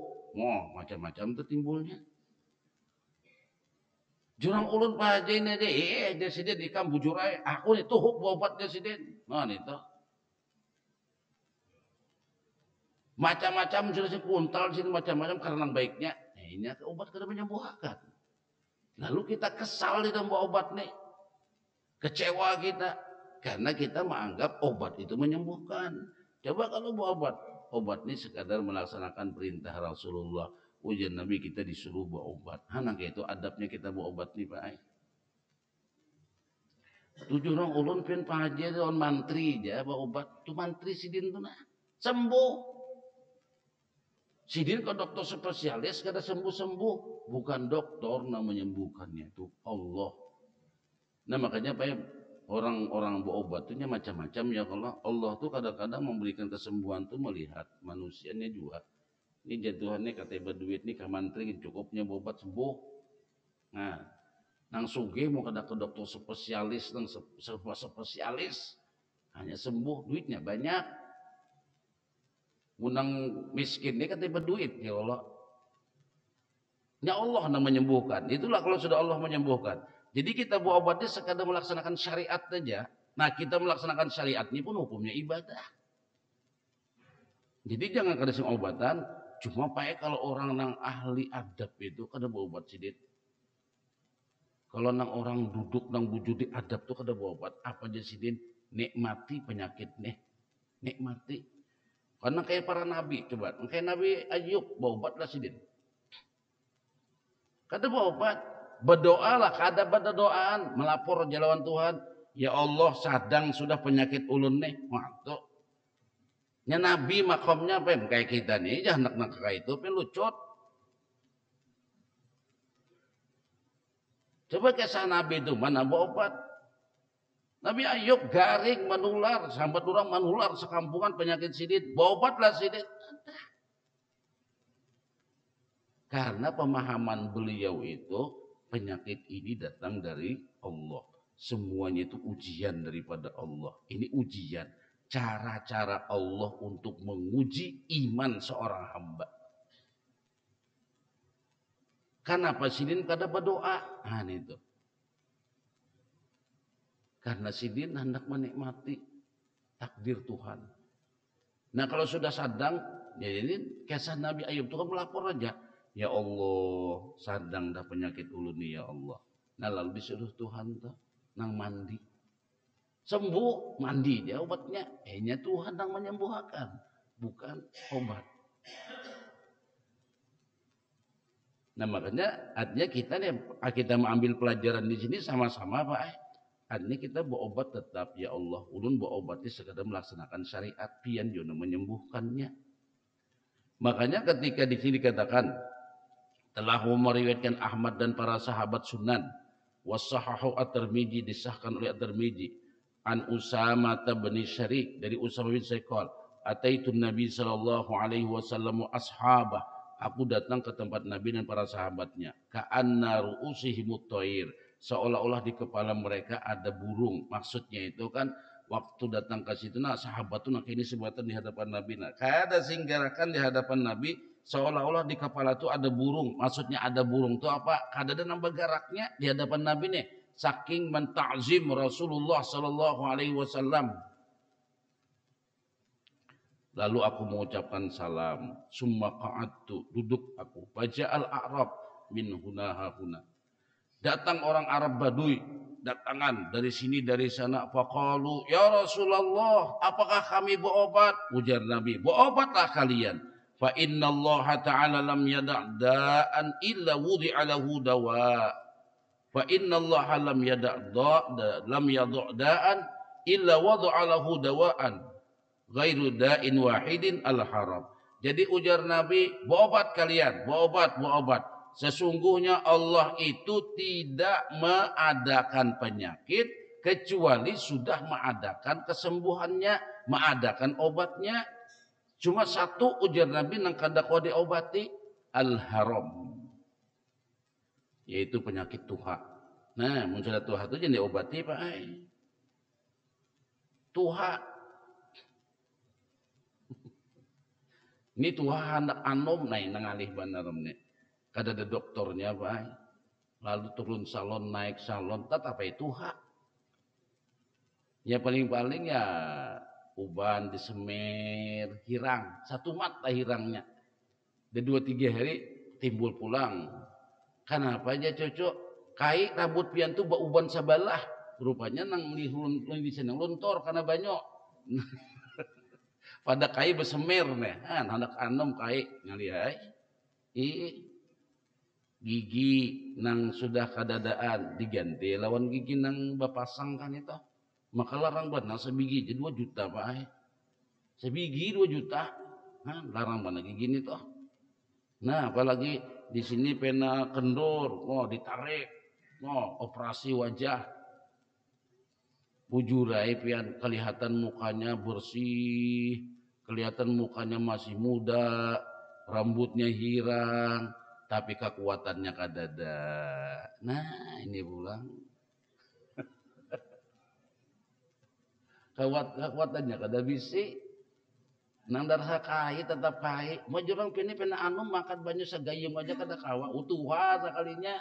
macam-macam itu timbulnya. Jurang ulun Pak Haji ini dia sidin ikam bujurai. Aku itu huk obat dia sidin. Nah itu. Macam-macam sudah kuntal sini macam-macam karena baiknya. Ini obat kada menyembuhkan. Lalu kita kesal di dalam obat nih. Kecewa kita. Karena kita menganggap obat itu menyembuhkan. Coba kalau obat ini sekadar melaksanakan perintah Rasulullah. Ujian Nabi kita disuruh berobat. Anak itu adabnya kita berobat nih Pak. 7 orang ulun pin Pak Haji on mantri aja berobat. Tu mantri sidin tu nah. Sembuh. Sidin ke dokter spesialis kada sembuh-sembuh. Bukan dokter yang menyembuhkannya itu Allah. Nah makanya Pak orang-orang berobat itu macam-macam ya kalau Allah tuh kadang-kadang memberikan kesembuhan tuh melihat manusianya juga. Ini jatuhannya kata berduit nih ke mantri cukupnya berobat sembuh. Nah, nang sugih mau kada ke dokter spesialis nang spesialis hanya sembuh duitnya banyak. Munang miskin ini kata berduit ya Allah. Ya Allah yang menyembuhkan. Itulah kalau sudah Allah menyembuhkan. Jadi kita berobatnya sekadar melaksanakan syariat saja. Nah kita melaksanakan syariat ini pun hukumnya ibadah. Jadi jangan kada sing obatan. Cuma pakai kalau orang nang ahli adab itu kada berobat sidit. Kalau nang orang duduk nang wujudi adab tuh kada berobat. Apa aja sidin? Nikmati penyakit nih. Nikmati. Karena kayak para nabi coba. Kayak Nabi Ayub berobatlah sidin. Kada berobat. Berdoalah kada berdoaan. Melapor jalawan Tuhan. Ya Allah sadang sudah penyakit ulun nih. Waktu. Nya Nabi makamnya apa kayak kita nih. Jangan nak kayak itu. Lucut. Coba kisah Nabi itu mana berobat. Nabi Ayub garing menular. Sambat orang menular sekampungan penyakit sidit. Berobatlah sidit. Karena pemahaman beliau itu. Penyakit ini datang dari Allah. Semuanya itu ujian daripada Allah. Ini ujian. Cara-cara Allah untuk menguji iman seorang hamba. Kenapa sidin kada berdoa? Nah itu. Karena sidin hendak menikmati takdir Tuhan. Nah kalau sudah sadang, ya ini kisah Nabi Ayub itu kan melapor aja. Ya Allah, sadang dah penyakit ulun nih ya Allah. Nah lalu disuruh Tuhan tuh nang mandi. Sembuh, mandi dia obatnya. Hanya Tuhan yang menyembuhkan, bukan obat. Nah makanya artinya kita mengambil pelajaran di sini sama-sama Pak. Artinya kita berobat tetap ya Allah. Ulun berobatnya sekadar melaksanakan syariat pian jono menyembuhkannya. Makanya ketika di sini dikatakan telah meriwayatkan Ahmad dan para sahabat Sunan wasahahu at-Tirmidzi disahkan oleh at-Tirmidzi an Usama bin Syarik dari Usama bin Syaikal ataitu Nabi sallallahu alaihi wasallam ashabah aku datang ke tempat Nabi dan para sahabatnya ka'anna ru'usihim at-thair seolah-olah di kepala mereka ada burung maksudnya itu kan waktu datang ke situ nah sahabat tuh nak ini sebatan di hadapan Nabi nah kada singgarakan di hadapan Nabi seolah-olah di kepala tuh ada burung maksudnya ada burung tuh apa kada ada nambah garaknya di hadapan Nabi nih saking menta'zim Rasulullah sallallahu alaihi wasallam. Lalu aku mengucapkan salam summa qa'adtu duduk aku baca al-a'rab min huna. Datang orang Arab Baduy, datangan dari sini dari sana. Faqalu, ya Rasulullah, apakah kami berobat? Ujar Nabi, berobatlah kalian. Fa inna Allah Ta'ala lam yada' da'an illa wudi'a lahu dawa. Fa inna Allah lam yada' da'an illa wada'a lahu dawa'an. Ghairu da'in wahidin al-haram. Jadi ujar Nabi, berobat kalian, berobat. Sesungguhnya Allah itu tidak mengadakan penyakit kecuali sudah mengadakan kesembuhannya, mengadakan obatnya. Cuma satu ujar Nabi nang kada kau diobati al-haram, yaitu penyakit tuha. Nah, muncul tuha itu jangan diobati Pak. Tuha. Ini tuha hendak anom naik nangalih banaram nih. Kada ada dokternya Pak. Lalu turun salon, naik salon, tetap apa itu hak. Ya paling-paling ya uban disemir, hirang. Satu mata hirangnya. Di 2-3 hari timbul pulang. Kenapa aja cocok? Kai rambut pian tuh uban sabalah. Rupanya nang di sana luntur karena banyak. Pada kai besemir nih. Anak anom kai ngalihai. Gigi nang sudah kadadaan diganti lawan gigi nang bapasang kan itu maka larang banget sebigi jadi 2 juta Pak sebigi 2 juta larang banget gigi ini toh nah apalagi di sini pena kendur ditarik operasi wajah bujurai pian kelihatan mukanya bersih kelihatan mukanya masih muda rambutnya hirang tapi kekuatannya kadada. Nah ini pulang. Kekuatannya kada bisi. Nang darah kai tetap kai. Mau jurang pini pena anu makan banyak segayung aja kada kawa. Utuha sekalinya.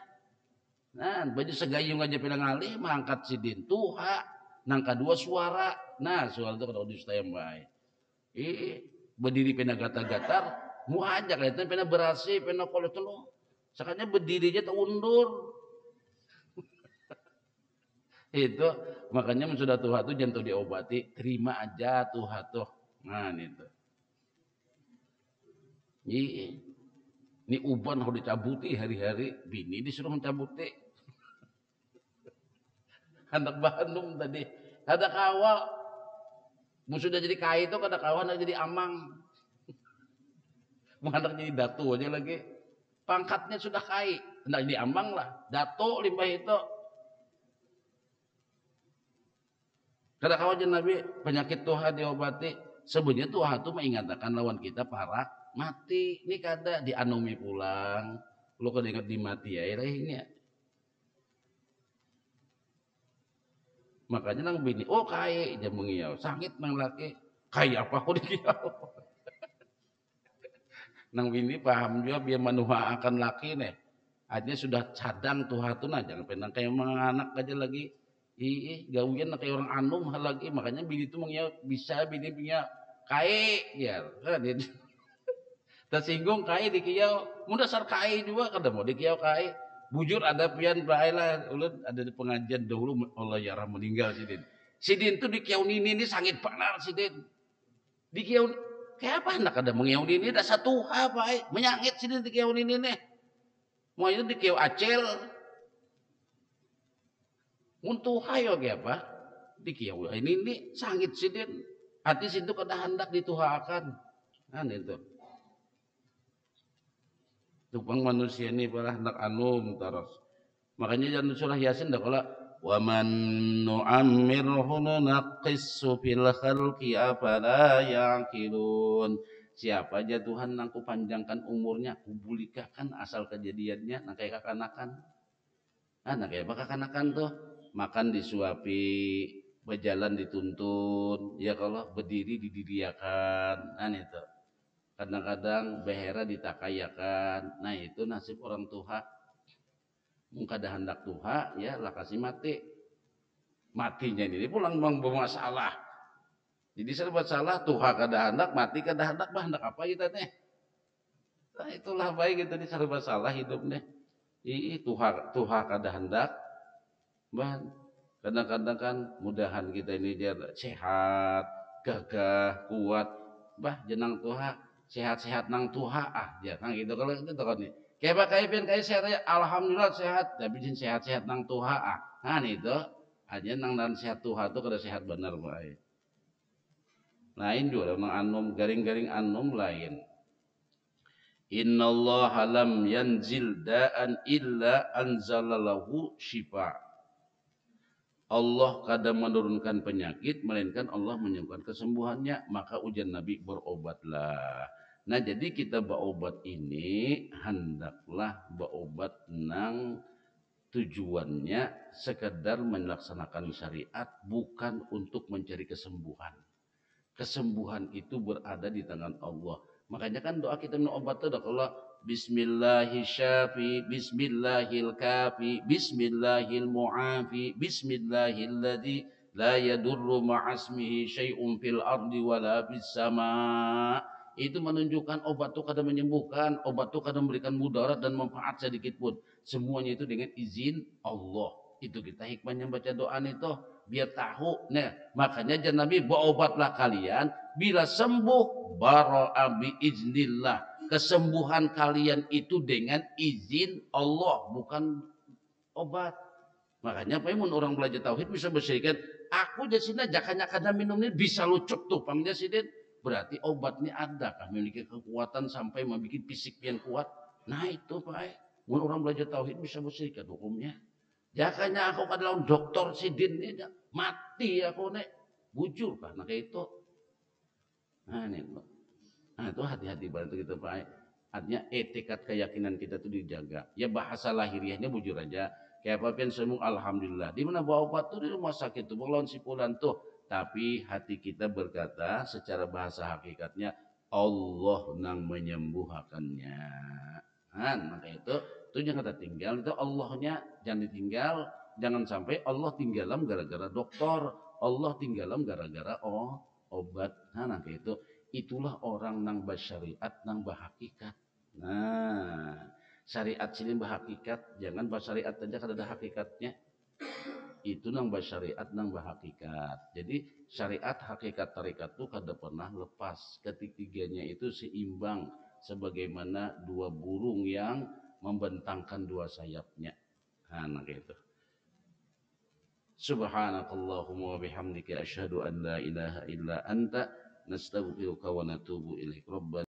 Nah banyak segayung aja pena ngalih mangkat sidin. Tuha. Nang kedua suara. Nah suara itu kada udus tayang baik. Berdiri pena gatar-gatar. Mu aja kelihatan pena berasi pena kolotelo. Sekalinya berdirinya terundur. Itu makanya sudah Tuhan tuh jangan diobati, terima aja Tuhan tuh. Nah itu. Ini uban harus dicabuti hari-hari, bini disuruh mencabuti. Anak Bandung tadi, ada kawa, sudah jadi kai itu kada kawan jadi amang. Anak jadi datu aja lagi. Pangkatnya sudah kai. Hendak jadi amang lah. Datu limbah itu. Kada kawan Nabi penyakit tuha diobati. Sebenarnya tuha itu mengingatkan lawan kita para mati. Ini kada dianomi pulang. Lu kada ingat dimati ya ini. Makanya nang bini, kai dia mengiau. Sangit nang laki. Kai apa kok dikiau. Nang bini paham juga biar manuha akan laki nih. Artinya sudah cadang tuha tuh nah jangan penang kayak mga anak aja lagi. Gawian kayak orang anum hal lagi makanya bini itu mengiau bisa bini punya kai ya kan tersinggung kai dikiau mau dasar kai juga kada mau dikiau kai bujur ada pian baiklah ulun ada di pengajian dahulu Allah yarah meninggal sidin tuh dikiau nini ini sangit panar sidin dikiau kayak apa nak ada mengiau nini ada satu apa menyangit sidin dikiau nini nih mau itu dikiau acel untuk hayo kayak apa dikiau ini sangit sidin hati situ kada hendak dituhakan kan itu tupang manusia ini para hendak anum terus makanya jangan surah yasin dah kalau wa man nu'ammirhu nunaqissu fil khalqi afala yaqilun siapa aja Tuhan nang ku panjangkan umurnya ku bulikakan asal kejadiannya nang kayak kakanakan nah kayak apa kakanakan tuh makan disuapi berjalan dituntun, ya kalau berdiri didiriakan, nah itu. Kadang-kadang behera ditakayakan, nah itu nasib orang tua. Muka dah hendak tuha, ya lah kasih mati. Matinya ini pulang bang bermasalah. Jadi serba salah, tuha kada hendak, mati kada hendak, bah hendak apa kita nih? Nah itulah baik itu di serba salah hidupnya. Tuha kada hendak, bah kadang-kadang kan mudahan kita ini dia sehat, gagah, kuat, bah jenang tuha sehat-sehat nang tuha ya kan gitu kalau itu kan nih kayak pakai pian kayak sehat ya alhamdulillah sehat tapi jin sehat-sehat nang tuha kan itu aja nang dan sehat tuha tuh kada sehat benar baik lain juga nang anom garing-garing anom lain innallaha lam yanzil da'an illa anzalalahu syifa. Allah kadang menurunkan penyakit, melainkan Allah menyembuhkan kesembuhannya. Maka ujian Nabi berobatlah. Nah jadi kita berobat ini hendaklah berobat nang tujuannya sekedar melaksanakan syariat bukan untuk mencari kesembuhan. Kesembuhan itu berada di tangan Allah. Makanya kan doa kita minum obat itu kalau Bismillahil syafi, Bismillahil kafi, Bismillahil mu'afi, Bismillahil ladzi la yadurru ma'asmihi syai'un fil ardi wala bis sama. Itu menunjukkan obat itu kadang menyembuhkan, obat itu kadang memberikan mudarat dan manfaat sedikit pun. Semuanya itu dengan izin Allah. Itu kita hikmahnya baca doa itu biar tahu. Nah, makanya jangan Nabi berobatlah kalian bila sembuh bara'a bi iznillah. Kesembuhan kalian itu dengan izin Allah bukan obat. Makanya pun orang belajar tauhid bisa bersihkan aku jasina jakanya kada minum ini bisa lucuk tuh pang jasidin. Berarti obatnya ada kan memiliki kekuatan sampai membuat fisik yang kuat. Nah itu Pak. Orang belajar tauhid bisa bersihkan hukumnya. Jakanya aku adalah dokter sidin ini mati aku nek bujur kan nah kayak itu. Nah ini nah itu hati-hati bantu kita Pak. Artinya etikat keyakinan kita itu dijaga. Ya bahasa lahiriahnya bujur aja. Kayak apa pun semua alhamdulillah. Di mana bawa obat tuh di rumah sakit tuh lawan si pulan tuh. Tapi hati kita berkata secara bahasa hakikatnya Allah nang menyembuhkannya. Nah, maka itu jangan kita tinggal itu Allahnya jangan ditinggal. Jangan sampai Allah tinggalam gara-gara dokter. Allah tinggalam gara-gara obat. Nah, itu itulah orang nang bersyariat nang berhakikat. Nah, syariat sini berhakikat, jangan bersyariat saja kada ada hakikatnya. Itu nang bersyariat nang berhakikat. Jadi syariat hakikat tarikat itu kada pernah lepas. Ketiganya itu seimbang sebagaimana dua burung yang membentangkan dua sayapnya. Nah, gitu. Subhanakallahumma wa bihamdika asyhadu an la ilaha illa anta nastaghfiruka wa natubu ilaik. Rabbana